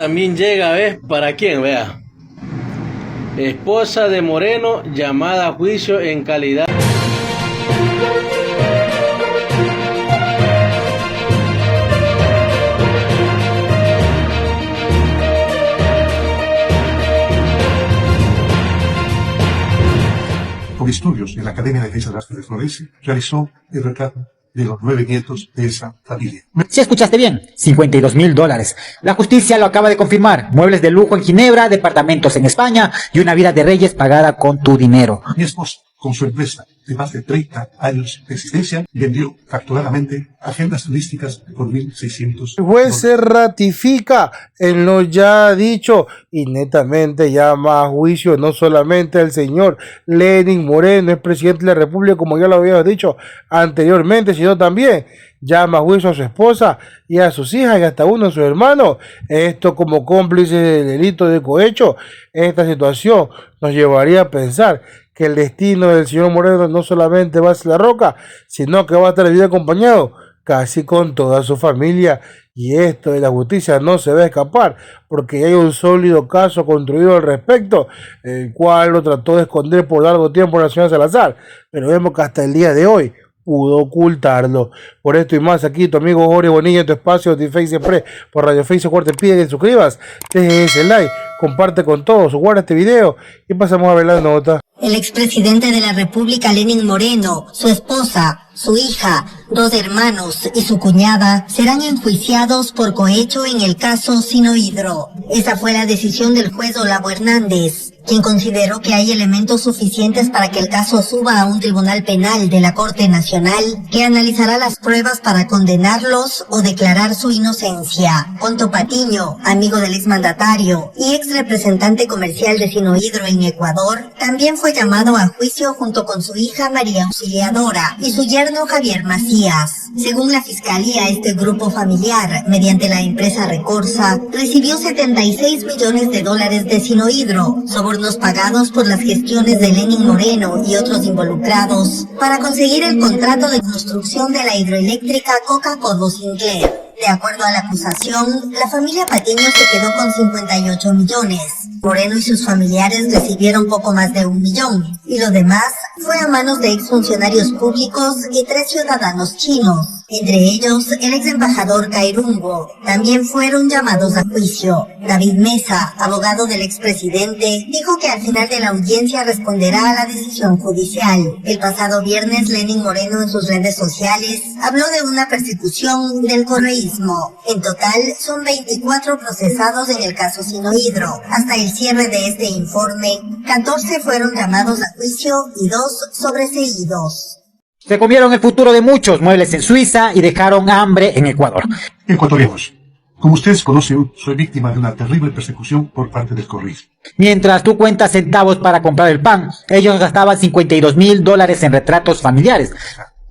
también llega, ¿ves? ¿Para quién? Vea. Esposa de Moreno llamada a juicio en calidad. Con estudios en la Academia de Defensa de las Artes de Florencia, realizó el retrato de los 9 nietos de esa familia. Si escuchaste bien, $52,000. La justicia lo acaba de confirmar. Muebles de lujo en Ginebra, departamentos en España y una vida de reyes pagada con tu dinero. Mi esposa, con su empresa de más de 30 años de existencia, vendió facturadamente agendas turísticas por $1,600. El juez se ratifica en lo ya dicho y netamente llama a juicio no solamente al señor Lenín Moreno, el presidente de la República, como ya lo habíamos dicho anteriormente, sino también llama a juicio a su esposa y a sus hijas y hasta uno de sus hermanos. Esto como cómplices del delito de cohecho. Esta situación nos llevaría a pensar que el destino del señor Moreno no solamente va a ser la roca, sino que va a estar bien acompañado casi con toda su familia. Y esto de la justicia no se va a escapar, porque hay un sólido caso construido al respecto, el cual lo trató de esconder por largo tiempo la señora Salazar, pero vemos que hasta el día de hoy pudo ocultarlo. Por esto y más, aquí tu amigo Jorge Bonilla en tu espacio de Face Express por Radio Face. Te pide que te suscribas, deje ese like, comparte con todos, guarda este video y pasamos a ver la nota. El expresidente de la República, Lenín Moreno, su esposa, su hija, 2 hermanos y su cuñada serán enjuiciados por cohecho en el caso Sinohydro. Esa fue la decisión del juez Olavo Hernández, quien consideró que hay elementos suficientes para que el caso suba a un tribunal penal de la Corte Nacional, que analizará las pruebas para condenarlos o declarar su inocencia. Ponto Patiño, amigo del exmandatario y ex representante comercial de Sinohydro en Ecuador, también fue llamado a juicio junto con su hija María Auxiliadora y su yerno Javier Macías. Según la Fiscalía, este grupo familiar, mediante la empresa Recorsa, recibió $76 millones de Sinohydro, sobornos pagados por las gestiones de Lenín Moreno y otros involucrados, para conseguir el contrato de construcción de la hidroeléctrica Coca-Codo Sinclair. De acuerdo a la acusación, la familia Patiño se quedó con 58 millones. Moreno y sus familiares recibieron poco más de 1 millón, y lo demás fue a manos de exfuncionarios públicos y 3 ciudadanos chinos, entre ellos el ex embajador Cairungo. También fueron llamados a juicio. David Mesa, abogado del expresidente, dijo que al final de la audiencia responderá a la decisión judicial. El pasado viernes, Lenín Moreno en sus redes sociales habló de una persecución del correísmo. En total, son 24 procesados en el caso Sinohydro. Hasta el cierre de este informe, 14 fueron llamados a juicio y 2 sobreseídos. Se comieron el futuro de muchos muebles en Suiza y dejaron hambre en Ecuador. Ecuatorianos, como ustedes conocen, soy víctima de una terrible persecución por parte del correísmo. Mientras tú cuentas centavos para comprar el pan, ellos gastaban $52,000 en retratos familiares.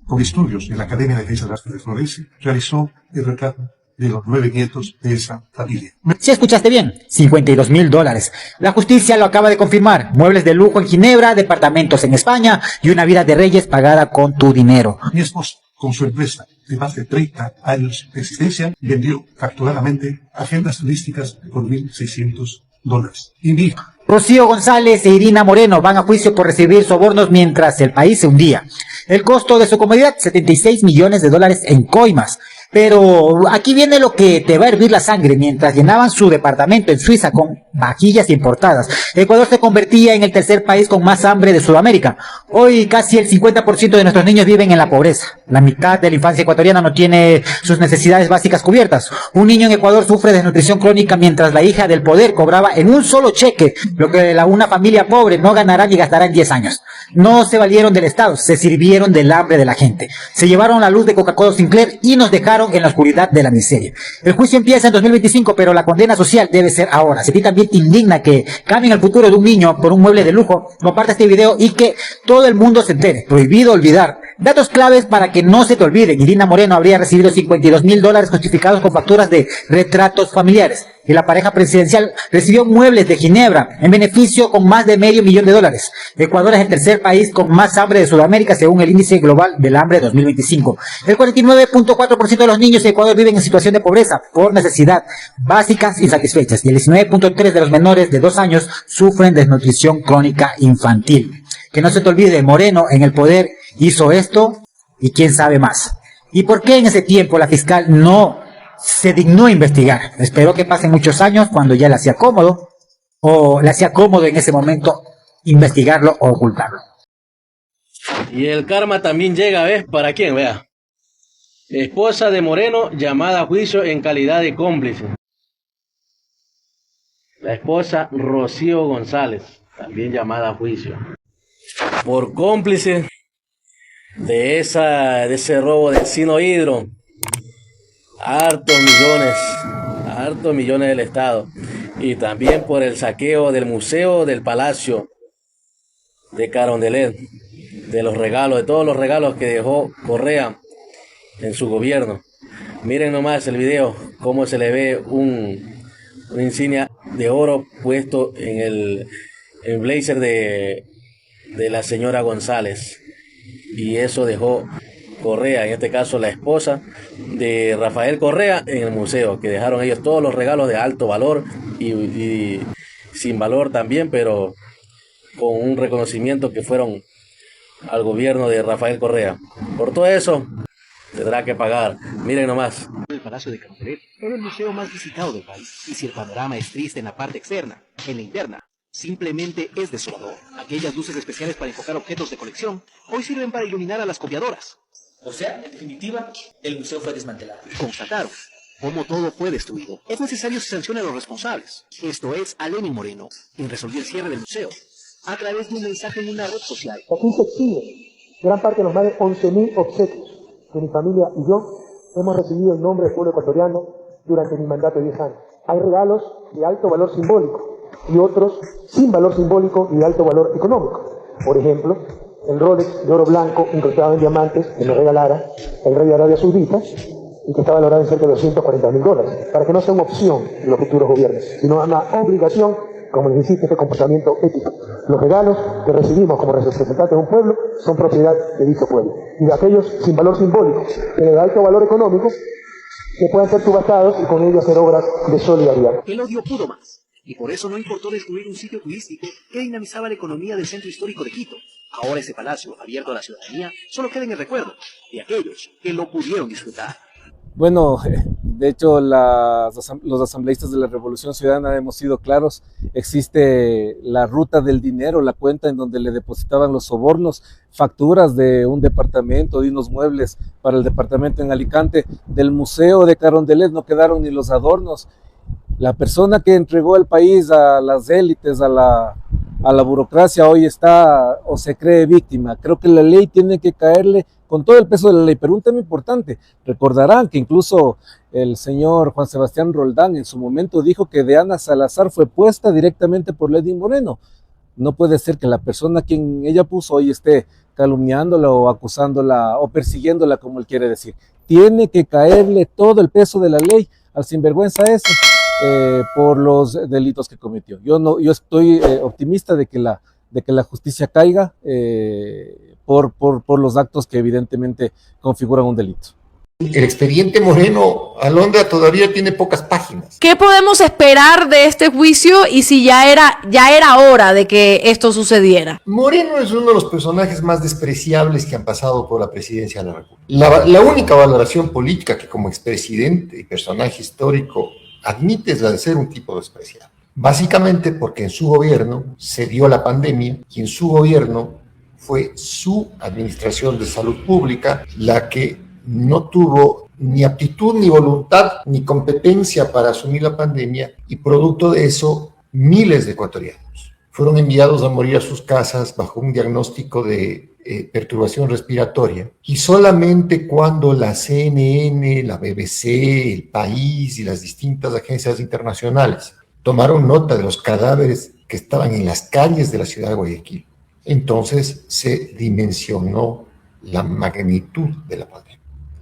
Con estudios en la Academia de Defensa de las Artes de Florencia, realizó el retrato de los 9 nietos de esa familia. Si escuchaste bien, $52,000. La justicia lo acaba de confirmar. Muebles de lujo en Ginebra, departamentos en España y una vida de reyes pagada con tu dinero. Mi esposa, con su empresa de más de 30 años de existencia, vendió facturadamente agendas turísticas por $1,600. Y mi hija, Rocío González e Irina Moreno van a juicio por recibir sobornos mientras el país se hundía. El costo de su comodidad, $76 millones en coimas. Pero aquí viene lo que te va a hervir la sangre. Mientras llenaban su departamento en Suiza con vajillas importadas, Ecuador se convertía en el tercer país con más hambre de Sudamérica. Hoy casi el 50% de nuestros niños viven en la pobreza. La mitad de la infancia ecuatoriana no tiene sus necesidades básicas cubiertas. Un niño en Ecuador sufre desnutrición crónica mientras la hija del poder cobraba en un solo cheque lo que una familia pobre no ganará ni gastará en 10 años. No se valieron del Estado, se sirvieron del hambre de la gente. Se llevaron la luz de Coca-Cola Sinclair y nos dejaron en la oscuridad de la miseria. El juicio empieza en 2025, pero la condena social debe ser ahora. Si a ti también te indigna que cambien el futuro de un niño por un mueble de lujo, comparte este video y que todo el mundo se entere. Prohibido olvidar. Datos claves para que no se te olviden. Irina Moreno habría recibido $52,000 justificados con facturas de retratos familiares. y la pareja presidencial recibió muebles de Ginebra en beneficio con más de $500,000. Ecuador es el tercer país con más hambre de Sudamérica según el índice global del hambre 2025. El 49.4% de los niños de Ecuador viven en situación de pobreza por necesidad básicas insatisfechas y el 19.3% de los menores de 2 años sufren desnutrición crónica infantil. Que no se te olvide, Moreno en el poder hizo esto y quién sabe más. ¿Y por qué en ese tiempo la fiscal no se dignó a investigar? Esperó que pasen muchos años cuando ya le hacía cómodo, o le hacía cómodo en ese momento investigarlo o ocultarlo. Y el karma también llega, ¿ves? ¿Para quién? Vea. Esposa de Moreno llamada a juicio en calidad de cómplice. La esposa Rocío González, también llamada a juicio. Por cómplice de ese robo del Sinohidro. Hartos millones del Estado. Y también por el saqueo del Museo del Palacio de Carondelet, de los regalos, de todos los regalos que dejó Correa en su gobierno. Miren nomás el video, cómo se le ve una insignia de oro puesto en el blazer de la señora González. Y eso dejó Correa, en este caso la esposa de Rafael Correa, en el museo, que dejaron ellos todos los regalos de alto valor y sin valor también, pero con un reconocimiento que fueron al gobierno de Rafael Correa. Por todo eso tendrá que pagar. Miren nomás. El Palacio de Carondelet era el museo más visitado del país. Y si el panorama es triste en la parte externa, en la interna simplemente es desolador. Aquellas luces especiales para enfocar objetos de colección hoy sirven para iluminar a las copiadoras. O sea, en definitiva, el museo fue desmantelado. Constataron cómo todo fue destruido. Es necesario que se sancione a los responsables. Esto es a Lenin Moreno, quien resolvió el cierre del museo a través de un mensaje en una red social. Aquí se exhibe gran parte de los más de 11.000 obsequios que mi familia y yo hemos recibido en nombre del pueblo ecuatoriano durante mi mandato de 10 años. Hay regalos de alto valor simbólico y otros sin valor simbólico y de alto valor económico. Por ejemplo, el Rolex de oro blanco incrustado en diamantes que me regalara el rey de Arabia Saudita y que está valorado en cerca de $240.000, para que no sea una opción de los futuros gobiernos, sino una obligación, como les insiste, este comportamiento ético. Los regalos que recibimos como representantes de un pueblo son propiedad de dicho pueblo, y de aquellos sin valor simbólico, pero de alto valor económico, que puedan ser subastados y con ello hacer obras de solidaridad. El odio pudo más, y por eso no importó destruir un sitio turístico que dinamizaba la economía del centro histórico de Quito. Ahora ese palacio, abierto a la ciudadanía, solo queda en el recuerdo de aquellos que lo pudieron disfrutar. Bueno, de hecho los asambleístas de la Revolución Ciudadana hemos sido claros. Existe la ruta del dinero, la cuenta en donde le depositaban los sobornos, facturas de un departamento, de unos muebles para el departamento en Alicante, del Museo de Carondelet no quedaron ni los adornos. La persona que entregó el país a las élites, a la burocracia, hoy está o se cree víctima. Creo que la ley tiene que caerle con todo el peso de la ley, pero un tema importante, recordarán que incluso el señor Juan Sebastián Roldán en su momento dijo que Diana Salazar fue puesta directamente por Lenin Moreno. No puede ser que la persona a quien ella puso hoy esté calumniándola o acusándola o persiguiéndola, como él quiere decir. Tiene que caerle todo el peso de la ley al sinvergüenza ese por los delitos que cometió. Yo estoy optimista de que la justicia caiga por los actos que evidentemente configuran un delito. El expediente Moreno Alondra todavía tiene pocas páginas. ¿Qué podemos esperar de este juicio y si ya era hora de que esto sucediera? Moreno es uno de los personajes más despreciables que han pasado por la presidencia de la República. La única valoración política que como expresidente y personaje histórico admite es la de ser un tipo despreciable. Básicamente porque en su gobierno se dio la pandemia y en su gobierno fue su administración de salud pública la que no tuvo ni aptitud, ni voluntad, ni competencia para asumir la pandemia y producto de eso miles de ecuatorianos fueron enviados a morir a sus casas bajo un diagnóstico de perturbación respiratoria y solamente cuando la CNN, la BBC, El País y las distintas agencias internacionales tomaron nota de los cadáveres que estaban en las calles de la ciudad de Guayaquil, entonces se dimensionó la magnitud de la pandemia.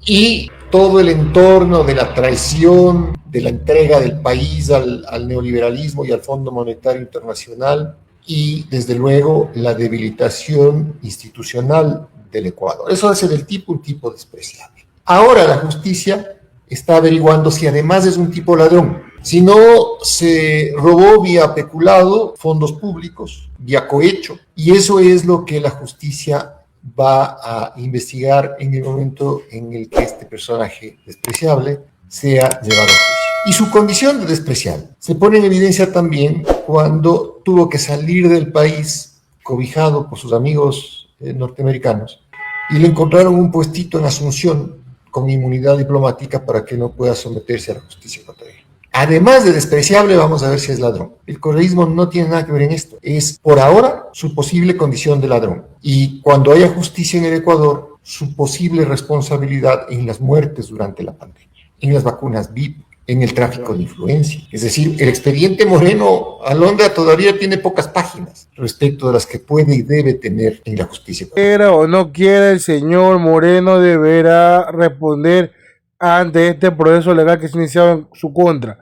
y todo el entorno de la traición, de la entrega del país al neoliberalismo y al Fondo Monetario Internacional, y desde luego la debilitación institucional del Ecuador. Eso hace del tipo un tipo despreciable. Ahora la justicia está averiguando si además es un tipo ladrón, si no se robó vía peculado fondos públicos, vía cohecho, y eso es lo que la justicia va a investigar en el momento en el que este personaje despreciable sea llevado a juicio. Y su condición de despreciable se pone en evidencia también cuando tuvo que salir del país cobijado por sus amigos norteamericanos y le encontraron un puestito en Asunción con inmunidad diplomática para que no pueda someterse a la justicia contra él. Además de despreciable, vamos a ver si es ladrón. El correísmo no tiene nada que ver en esto. Es, por ahora, su posible condición de ladrón. Y cuando haya justicia en el Ecuador, su posible responsabilidad en las muertes durante la pandemia, en las vacunas VIP, en el tráfico de influencia. Es decir, el expediente Moreno Alondra todavía tiene pocas páginas respecto de las que puede y debe tener en la justicia. Quiera o no quiera, el señor Moreno deberá responder ante este proceso legal que se ha iniciado en su contra.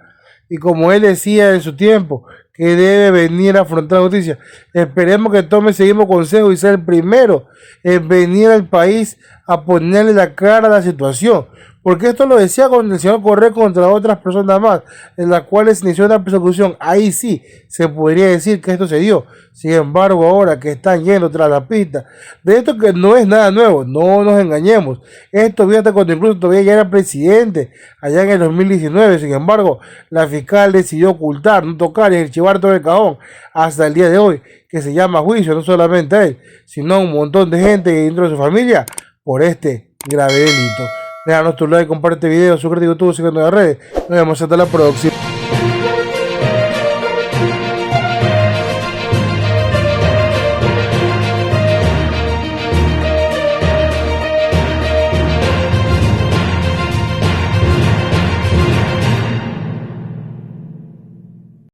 Y como él decía en su tiempo, que debe venir a afrontar la justicia, esperemos que tome ese mismo consejo y sea el primero en venir al país a ponerle la cara a la situación. Porque esto lo decía con el señor Correa contra otras personas más, en las cuales se inició una persecución. Ahí sí se podría decir que esto se dio. Sin embargo, ahora que están yendo tras la pista de esto, que no es nada nuevo, no nos engañemos. Esto fíjate cuando incluso todavía ya era presidente, allá en el 2019. Sin embargo, la fiscal decidió ocultar, no tocar y archivar todo el cajón hasta el día de hoy, que se llama juicio, no solamente a él, sino a un montón de gente dentro de su familia por este grave delito. Déjanos tu like, comparte este video, suscríbete a YouTube, síguenos en las redes. Nos vemos hasta la próxima.